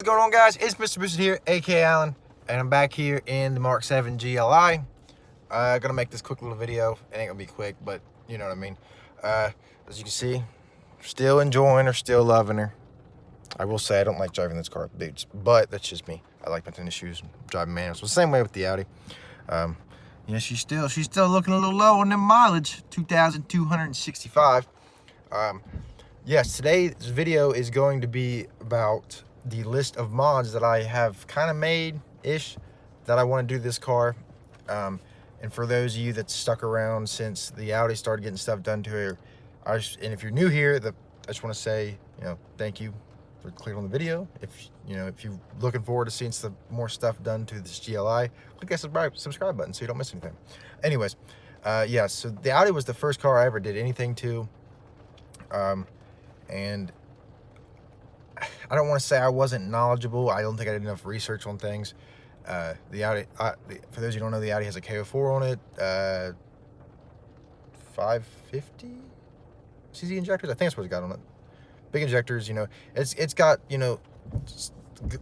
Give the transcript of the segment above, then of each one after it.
What's going on, guys? It's Mr. Boosted here, aka Alan, and I'm back here in the Mark 7 GLI. Gonna make this quick little video. It ain't gonna be quick, but you know what I mean. As you can see, still enjoying her, still loving her. I will say I don't like driving this car with boots, but that's just me. I like my tennis shoes and driving manuals. So the same way with the Audi. You know, she's still looking a little low on the mileage, 2,265. Yes, today's video is going to be about the list of mods that I have kind of made-ish that I want to do this car. And for those of you that stuck around since the Audi started getting stuff done to her, and if you're new here, I just want to say, you know, thank you for clicking on the video. If you're looking forward to seeing some more stuff done to this GLI, click that subscribe button so you don't miss anything. Anyways, yeah, so the Audi was the first car I ever did anything to. And I don't want to say I wasn't knowledgeable. I don't think I did enough research on things. The Audi, for those who don't know, the Audi has a KO4 on it, 550 cc injectors. I think that's what it's got on it. Big injectors, you know. It's got, you know,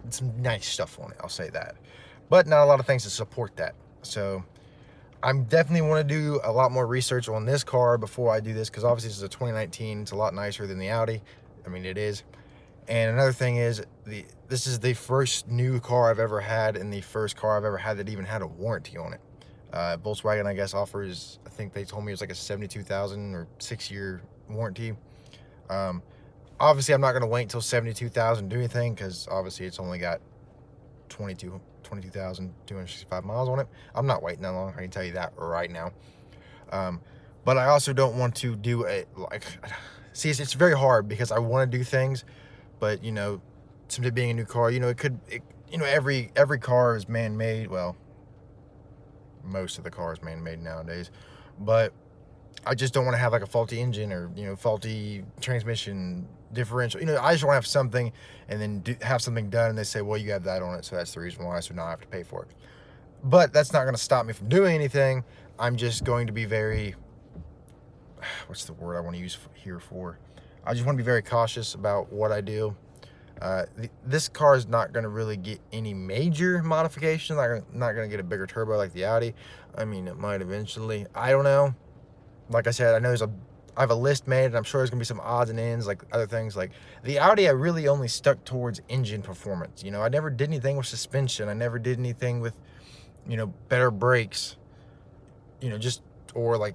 some nice stuff on it, I'll say that. But not a lot of things to support that. So I'm definitely want to do a lot more research on this car before I do this, because obviously this is a 2019. It's a lot nicer than the Audi. I mean, it is. And another thing is, this is the first new car I've ever had, and the first car I've ever had that even had a warranty on it. Volkswagen, I guess, offers, I think they told me it was like a 72,000 or 6-year warranty. Obviously, I'm not going to wait until 72,000 to do anything, because obviously it's only got 22,265 miles on it. I'm not waiting that long, I can tell you that right now. But I also don't want to do it like, see, it's very hard because I want to do things, but you know, simply being a new car, you know, you know, every car is man-made. Well, most of the car is man-made nowadays, but I just don't want to have like a faulty engine or, you know, faulty transmission, differential. You know, I just want to have something and then have something done and they say, well, you have that on it, so that's the reason why, so now I have to pay for it. But that's not going to stop me from doing anything. I'm just going to be very, what's the word I want to use here for? I just want to be very cautious about what I do. This car is not going to really get any major modifications. Not going to get a bigger turbo like the Audi. I mean, it might eventually. I don't know. Like I said, I know I have a list made, and I'm sure there's going to be some odds and ends, like other things. Like the Audi, I really only stuck towards engine performance. You know, I never did anything with suspension. I never did anything with, you know, better brakes. You know, just, or like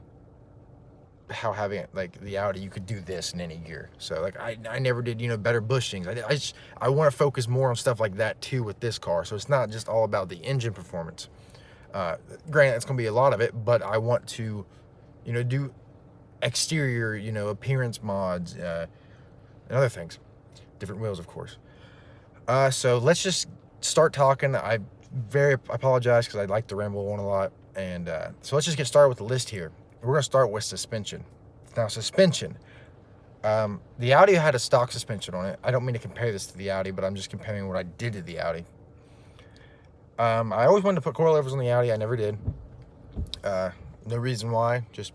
how having like the Audi, you could do this in any gear. So like I never did, you know, better bushings. I want to focus more on stuff like that too with this car. So it's not just all about the engine performance. Granted, it's going to be a lot of it, but I want to, you know, do exterior, you know, appearance mods, and other things. Different wheels, of course. So let's just start talking. I apologize because I like to ramble on a lot. And so let's just get started with the list here. We're going to start with suspension. Now, suspension. The Audi had a stock suspension on it. I don't mean to compare this to the Audi, but I'm just comparing what I did to the Audi. I always wanted to put coilovers on the Audi. I never did. No reason why. Just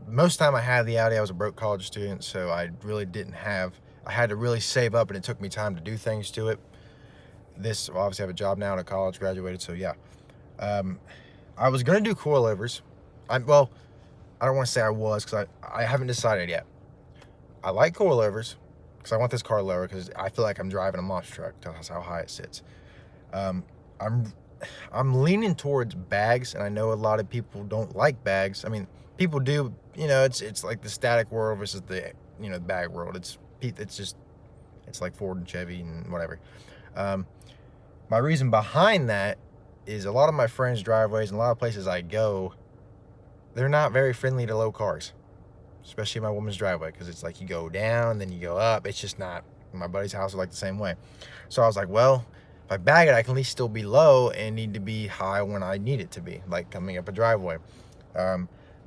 most time I had the Audi, I was a broke college student, so I really didn't have. I had to really save up, and it took me time to do things to it. This, well, obviously, I have a job now, and a college graduated, so yeah. I was gonna do coilovers. Well, I don't want to say I was, because I haven't decided yet. I like coilovers because I want this car lower, because I feel like I'm driving a monster truck. That's how high it sits. I'm leaning towards bags, and I know a lot of people don't like bags. I mean, people do. You know, it's like the static world versus the, you know, bag world. It's like Ford and Chevy and whatever. My reason behind that is a lot of my friends' driveways and a lot of places I go, they're not very friendly to low cars, especially my woman's driveway, because it's like you go down, then you go up. It's just not. My buddy's house is like the same way. So I was like, well, if I bag it, I can at least still be low and need to be high when I need it to be, like coming up a driveway.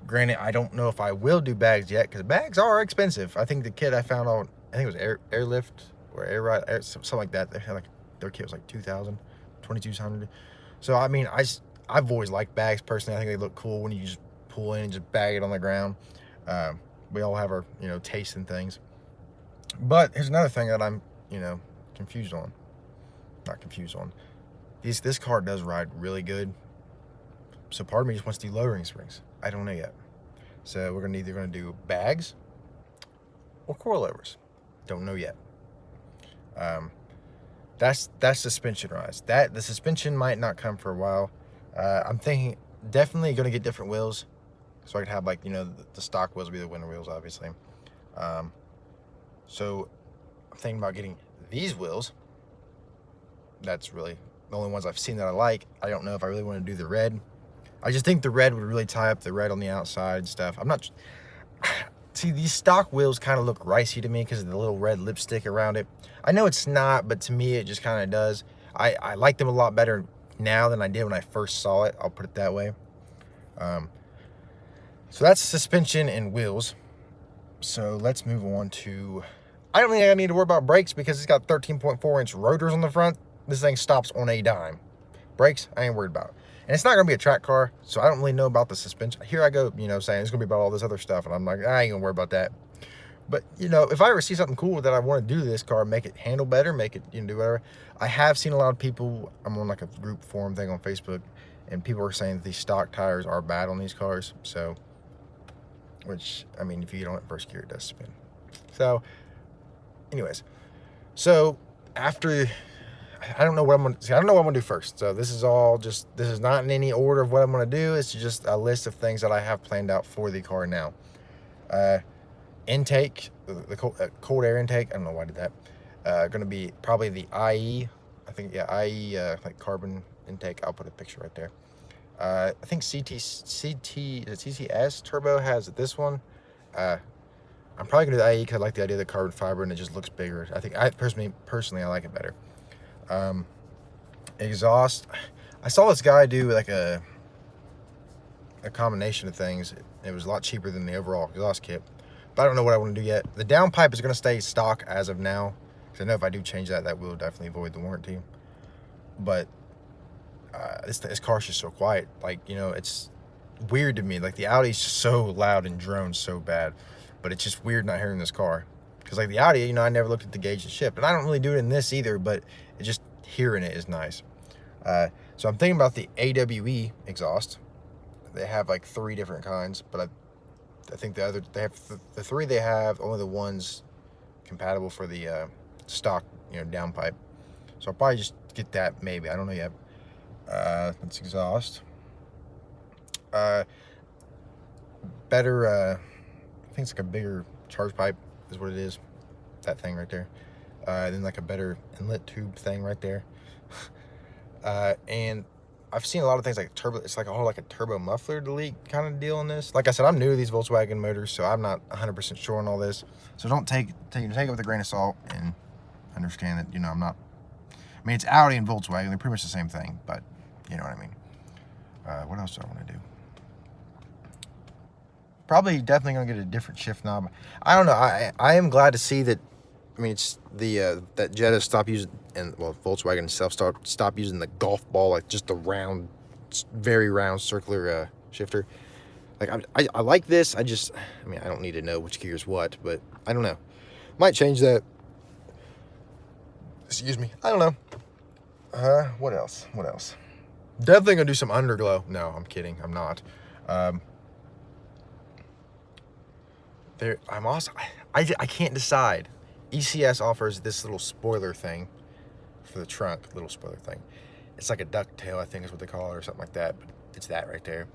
Granted, I don't know if I will do bags yet, because bags are expensive. I think the kit I found on, I think it was Airlift or Air Ride, something like that. They had like, their kit was like 2,000, 2,200. So I mean, I've always liked bags personally. I think they look cool when you just pull in and just bag it on the ground. We all have our, you know, taste in things. But here's another thing that I'm, you know, confused on. not confused on. This car does ride really good. So part of me just wants to do lowering springs. I don't know yet. So we're either gonna do bags or coilovers. Don't know yet. That's suspension wise. The suspension might not come for a while. I'm thinking definitely gonna get different wheels, so I could have, like, you know, the stock wheels will be the winter wheels, obviously. So I'm thinking about getting these wheels. That's really the only ones I've seen that I like. I don't know if I really want to do the red. I just think the red would really tie up the red on the outside and stuff. I'm not... See, these stock wheels kind of look ricey to me because of the little red lipstick around it. I know it's not, but to me it just kind of does. I like them a lot better now than I did when I first saw it. I'll put it that way. So that's suspension and wheels. So let's move on to... I don't think I need to worry about brakes because it's got 13.4-inch rotors on the front. This thing stops on a dime. Brakes, I ain't worried about. And it's not going to be a track car, so I don't really know about the suspension. Here I go, you know, saying it's going to be about all this other stuff, and I'm like, I ain't going to worry about that. But, you know, if I ever see something cool that I want to do to this car, make it handle better, make it, you know, do whatever. I have seen a lot of people, I'm on like a group forum thing on Facebook, and people are saying that these stock tires are bad on these cars. So, which, I mean, if you get on it first gear, it does spin. So, anyways, so after... I don't know what I'm gonna see. I don't know what I'm gonna do first. So this is not in any order of what I'm gonna do. It's just a list of things that I have planned out for the car now. Intake, the cold air intake. I don't know why I did that. Gonna be probably the IE. I think, yeah, IE, like carbon intake. I'll put a picture right there. I think CTS turbo has this one. I'm probably gonna do the IE because I like the idea of the carbon fiber and it just looks bigger. I think personally I like it better. Exhaust, I saw this guy do like a combination of things. It was a lot cheaper than the overall exhaust kit, but I don't know what I want to do yet. The downpipe is going to stay stock as of now, because I know if I do change that will definitely void the warranty. But this car's just so quiet. Like, you know, it's weird to me. Like, the Audi's so loud and drones so bad, but it's just weird not hearing this car. Because like the Audi, you know, I never looked at the gauge and shift, and I don't really do it in this either, but it just hearing it is nice. So I'm thinking about the AWE exhaust. They have like 3 different kinds, but I think the three they have, only the ones compatible for the stock, you know, downpipe. So I'll probably just get that, maybe. I don't know yet. That's exhaust. Better, I think it's like a bigger charge pipe is what it is. That thing right there. Then like a better inlet tube thing right there. And I've seen a lot of things like turbo. It's like a turbo muffler delete kind of deal in this. Like I said, I'm new to these Volkswagen motors, so I'm not 100% sure on all this. So don't take it with a grain of salt and understand that, you know, I'm not. I mean, it's Audi and Volkswagen. They're pretty much the same thing, but you know what I mean. What else do I want to do? Probably definitely gonna get a different shift knob. I don't know. I am glad to see that. I mean, it's the that Jetta stopped using, and well, Volkswagen itself stopped using the golf ball, like just the round, very round circular shifter. Like I like this. I mean, I don't need to know which gear is what, but I don't know. Might change that. Excuse me. I don't know. What else? What else? Definitely gonna do some underglow. No, I'm kidding. I'm not. I'm also. I can't decide. ECS offers this little spoiler thing for the trunk, little spoiler thing. It's like a ducktail, I think is what they call it, or something like that. But it's that right there.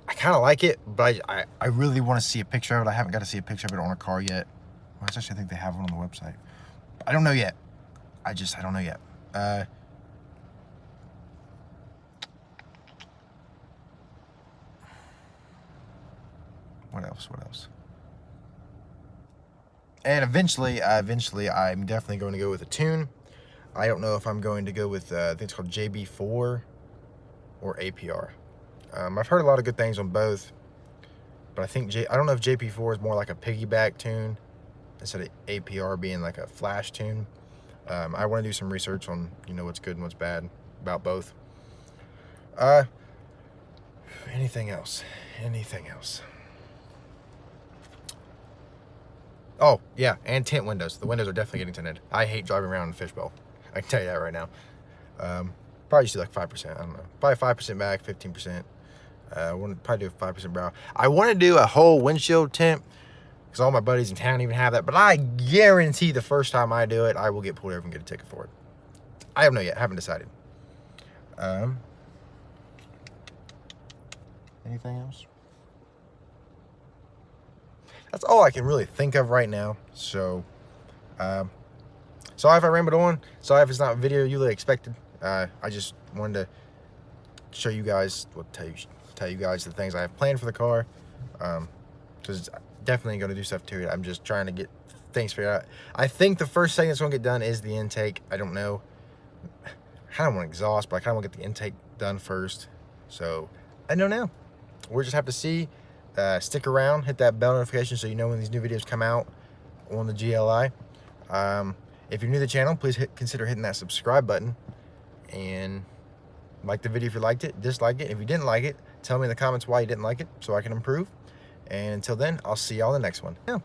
I kind of like it, but I really want to see a picture of it. I haven't got to see a picture of it on a car yet. Well, actually, I think they have one on the website. I don't know yet. I don't know yet. What else? What else? And eventually, I'm definitely going to go with a tune. I don't know if I'm going to go with, I think it's called JB4 or APR. I've heard a lot of good things on both, but I think, I don't know if JP4 is more like a piggyback tune instead of APR being like a flash tune. I want to do some research on, you know, what's good and what's bad about both. Anything else? Anything else? Oh, yeah, and tint windows. The windows are definitely getting tinted. I hate driving around in a fishbowl. I can tell you that right now. Probably just do like 5%. I don't know. Probably 5% back, 15%. I want to probably do a 5% brow. I want to do a whole windshield tint because all my buddies in town even have that. But I guarantee the first time I do it, I will get pulled over and get a ticket for it. I don't know yet. I haven't decided. Anything else? That's all I can really think of right now. So, sorry if I rambled on. Sorry if it's not a video you really expected. I just wanted to show you guys, tell you guys the things I have planned for the car. Because it's definitely going to do stuff to it. I'm just trying to get things figured out. I think the first thing that's going to get done is the intake. I don't know. I kind of want exhaust, but I kind of want to get the intake done first. So, I don't know. We'll just have to see. Stick around, hit that bell notification so you know when these new videos come out on the GLI. If you're new to the channel, please consider hitting that subscribe button and like the video if you liked it, dislike it. If you didn't like it, tell me in the comments why you didn't like it so I can improve. And until then, I'll see y'all in the next one. Yeah.